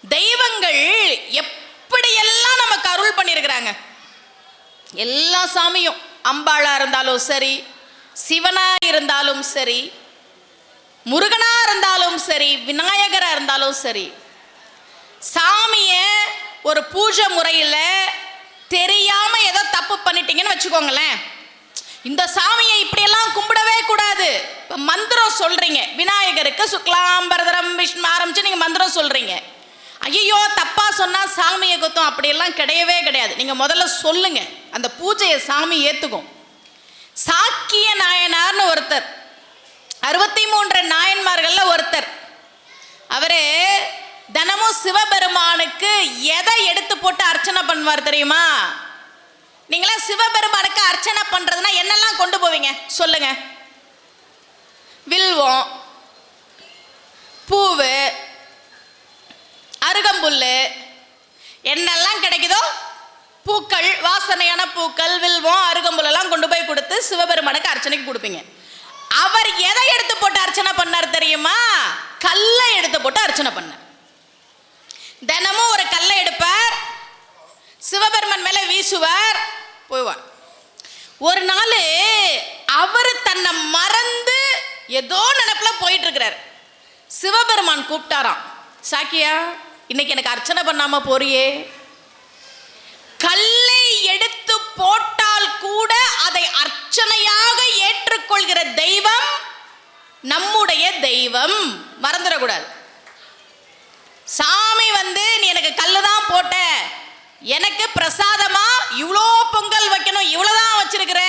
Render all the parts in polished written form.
தெய்வங்கள் எப்படியெல்லாம் நமக்கு அருள் பண்ணியிருக்கிறாங்க. எல்லா சாமியும் அம்பாளா இருந்தாலும் சரி, சிவனா இருந்தாலும் சரி, முருகனா இருந்தாலும் சரி, விநாயகரா இருந்தாலும் சரி, சாமிய ஒரு பூஜை முறையில் தெரியாம ஏதோ தப்பு பண்ணிட்டீங்கன்னு வச்சுக்கோங்களேன், இந்த சாமியை இப்படியெல்லாம் கும்பிடவே கூடாது. இப்போ மந்திரம் சொல்றீங்க, விநாயகருக்கு சுக்லாம்பரதரம் விஷ்ணு ஆரம்பிச்சு நீங்க மந்திரம் சொல்றீங்க. ஐயோ தப்பா சொன்னா சாமியை குத்தம், அப்படியெல்லாம் கிடையவே கிடையாது. நீங்க முதல்ல சொல்லுங்க, அந்த பூஜையை சாமி ஏத்துக்கும். சாக்கிய நாயனார்னு ஒருத்தர், 63 நாயன்மார்கள்ல ஒருத்தர். அவரு தினமும் சிவபெருமானுக்கு எதை எடுத்து போட்டு அர்ச்சனை பண்ணுவார் தெரியுமா? நீங்களா சிவபெருமானுக்கு அர்ச்சனை பண்றதுன்னா என்னெல்லாம் கொண்டு போவீங்க சொல்லுங்க? வில்வம், பூவு, அருகம்புல்லு, என்னெல்லாம் கிடைக்குதோ பூக்கள், வாசனையான பூக்கள், வில்வம், அருகம்புல் எல்லாம் கொண்டு போய் கொடுத்து சிவபெருமானுக்கு அர்ச்சனைக்கு கொடுப்பீங்க. அவர் எதை எடுத்து போட்டு அர்ச்சனை பண்ணார் தெரியுமா? கல்லை எடுத்து போட்டு அர்ச்சனை பண்ணார். தினமும் ஒரு கல்லை எடுப்பார், சிவபெருமான் மேல வீசுவார், போய்வார். ஒரு நாள் அவர் தன்னை மறந்து ஏதோ நினைப்புல போயிட்டு இருக்கிறார். சிவபெருமான் கூப்பிட்டாராம், சாக்கியா இன்னைக்கு எனக்கு அர்ச்சனை பண்ணாம போறியே, கல்லை எடுத்து போட்டால் கூட அதை அர்ச்சனையாக ஏற்றுக்கொள்கிற தெய்வம் நம்முடைய தெய்வம், மறந்துடக்கூடாது. சாமி நீ எனக்கு கல்லு தான் போட்ட, எனக்கு பிரசாதமா இவ்வளோ பொங்கல் வைக்கணும், இவ்வளோதான் வச்சிருக்கிற,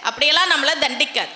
அப்படியெல்லாம் நம்மளை தண்டிக்காது.